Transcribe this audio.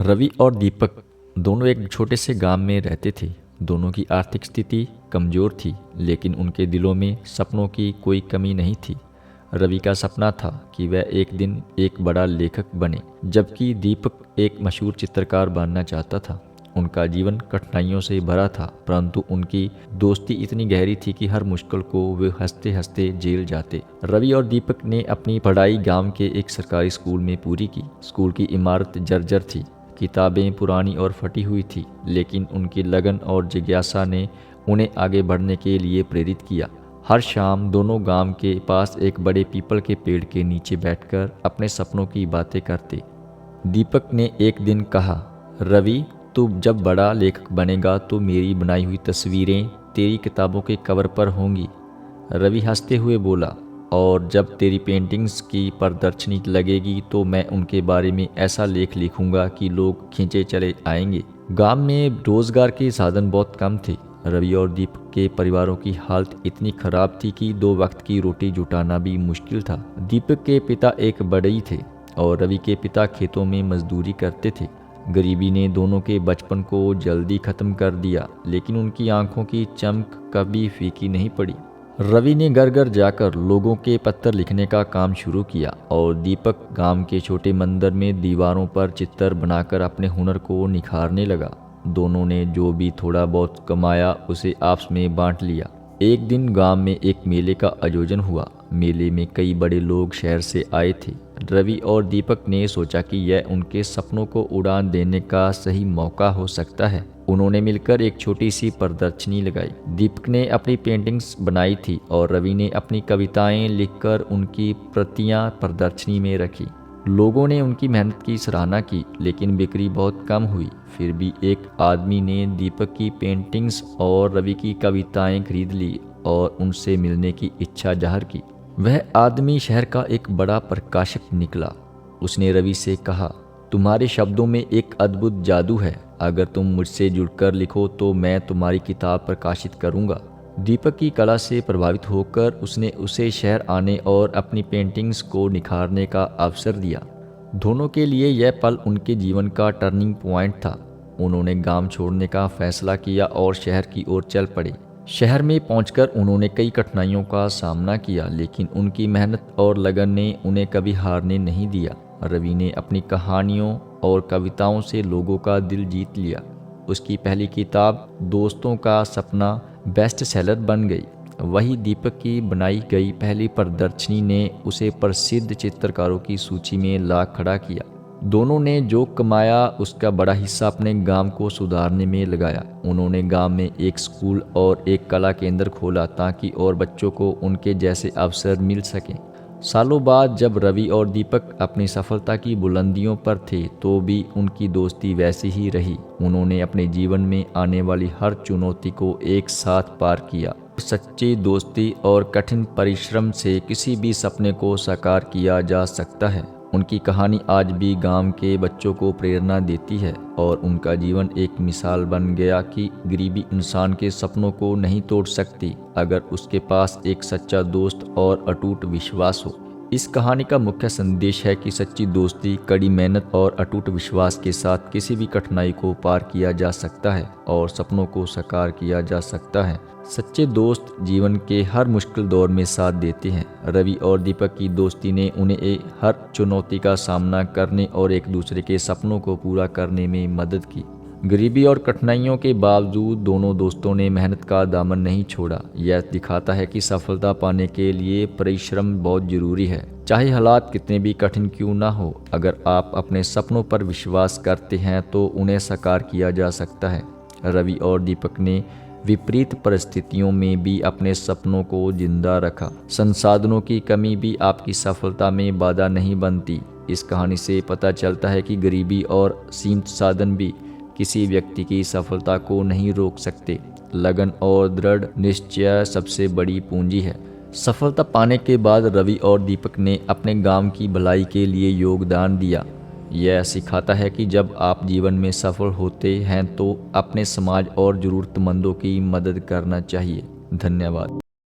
रवि और दीपक दोनों एक छोटे से गांव में रहते थे। दोनों की आर्थिक स्थिति कमज़ोर थी, लेकिन उनके दिलों में सपनों की कोई कमी नहीं थी। रवि का सपना था कि वह एक दिन एक बड़ा लेखक बने, जबकि दीपक एक मशहूर चित्रकार बनना चाहता था। उनका जीवन कठिनाइयों से भरा था, परंतु उनकी दोस्ती इतनी गहरी थी कि हर मुश्किल को वे हंसते हंसते झेल जाते। रवि और दीपक ने अपनी पढ़ाई गांव के एक सरकारी स्कूल में पूरी की। स्कूल की इमारत जर्जर थी, किताबें पुरानी और फटी हुई थी, लेकिन उनकी लगन और जिज्ञासा ने उन्हें आगे बढ़ने के लिए प्रेरित किया। हर शाम दोनों गांव के पास एक बड़े पीपल के पेड़ के नीचे बैठकर अपने सपनों की बातें करते। दीपक ने एक दिन कहा, रवि, तू जब बड़ा लेखक बनेगा तो मेरी बनाई हुई तस्वीरें तेरी किताबों के कवर पर होंगी। रवि हंसते हुए बोला, और जब तेरी पेंटिंग्स की प्रदर्शनी लगेगी तो मैं उनके बारे में ऐसा लेख लिखूंगा कि लोग खींचे चले आएंगे। गांव में रोजगार के साधन बहुत कम थे। रवि और दीपक के परिवारों की हालत इतनी खराब थी कि दो वक्त की रोटी जुटाना भी मुश्किल था। दीपक के पिता एक बढ़ई थे और रवि के पिता खेतों में मजदूरी करते थे। गरीबी ने दोनों के बचपन को जल्दी खत्म कर दिया, लेकिन उनकी आंखों की चमक कभी फीकी नहीं पड़ी। रवि ने घर घर जाकर लोगों के पत्र लिखने का काम शुरू किया और दीपक गांव के छोटे मंदिर में दीवारों पर चित्र बनाकर अपने हुनर को निखारने लगा। दोनों ने जो भी थोड़ा बहुत कमाया उसे आपस में बांट लिया। एक दिन गांव में एक मेले का आयोजन हुआ। मेले में कई बड़े लोग शहर से आए थे। रवि और दीपक ने सोचा कि यह उनके सपनों को उड़ान देने का सही मौका हो सकता है। उन्होंने मिलकर एक छोटी सी प्रदर्शनी लगाई। दीपक ने अपनी पेंटिंग्स बनाई थी और रवि ने अपनी कविताएं लिखकर उनकी प्रतियां प्रदर्शनी में रखी। लोगों ने उनकी मेहनत की सराहना की, लेकिन बिक्री बहुत कम हुई। फिर भी एक आदमी ने दीपक की पेंटिंग्स और रवि की कविताएं खरीद ली और उनसे मिलने की इच्छा जाहिर की। वह आदमी शहर का एक बड़ा प्रकाशक निकला। उसने रवि से कहा, तुम्हारे शब्दों में एक अद्भुत जादू है। अगर तुम मुझसे जुड़कर लिखो तो मैं तुम्हारी किताब प्रकाशित करूंगा। दीपक की कला से प्रभावित होकर उसने उसे शहर आने और अपनी पेंटिंग्स को निखारने का अवसर दिया। दोनों के लिए यह पल उनके जीवन का टर्निंग पॉइंट था। उन्होंने गांव छोड़ने का फैसला किया और शहर की ओर चल पड़े। शहर में पहुंचकर उन्होंने कई कठिनाइयों का सामना किया, लेकिन उनकी मेहनत और लगन ने उन्हें कभी हारने नहीं दिया। रवि ने अपनी कहानियों और कविताओं से लोगों का दिल जीत लिया। उसकी पहली किताब दोस्तों का सपना बेस्ट सेलर बन गई। वही दीपक की बनाई गई पहली प्रदर्शनी ने उसे प्रसिद्ध चित्रकारों की सूची में ला खड़ा किया। दोनों ने जो कमाया उसका बड़ा हिस्सा अपने गांव को सुधारने में लगाया। उन्होंने गांव में एक स्कूल और एक कला केंद्र खोला ताकि और बच्चों को उनके जैसे अवसर मिल सकें। सालों बाद जब रवि और दीपक अपनी सफलता की बुलंदियों पर थे तो भी उनकी दोस्ती वैसी ही रही। उन्होंने अपने जीवन में आने वाली हर चुनौती को एक साथ पार किया। सच्ची दोस्ती और कठिन परिश्रम से किसी भी सपने को साकार किया जा सकता है। उनकी कहानी आज भी गांव के बच्चों को प्रेरणा देती है और उनका जीवन एक मिसाल बन गया कि गरीबी इंसान के सपनों को नहीं तोड़ सकती, अगर उसके पास एक सच्चा दोस्त और अटूट विश्वास हो। इस कहानी का मुख्य संदेश है कि सच्ची दोस्ती, कड़ी मेहनत और अटूट विश्वास के साथ किसी भी कठिनाई को पार किया जा सकता है और सपनों को साकार किया जा सकता है। सच्चे दोस्त जीवन के हर मुश्किल दौर में साथ देते हैं। रवि और दीपक की दोस्ती ने उन्हें हर चुनौती का सामना करने और एक दूसरे के सपनों को पूरा करने में मदद की। गरीबी और कठिनाइयों के बावजूद दोनों दोस्तों ने मेहनत का दामन नहीं छोड़ा। यह दिखाता है कि सफलता पाने के लिए परिश्रम बहुत जरूरी है, चाहे हालात कितने भी कठिन क्यों ना हो। अगर आप अपने सपनों पर विश्वास करते हैं तो उन्हें साकार किया जा सकता है। रवि और दीपक ने विपरीत परिस्थितियों में भी अपने सपनों को जिंदा रखा। संसाधनों की कमी भी आपकी सफलता में बाधा नहीं बनती। इस कहानी से पता चलता है कि गरीबी और सीमित साधन भी किसी व्यक्ति की सफलता को नहीं रोक सकते। लगन और दृढ़ निश्चय सबसे बड़ी पूंजी है। सफलता पाने के बाद रवि और दीपक ने अपने गांव की भलाई के लिए योगदान दिया। यह सिखाता है कि जब आप जीवन में सफल होते हैं तो अपने समाज और ज़रूरतमंदों की मदद करना चाहिए। धन्यवाद।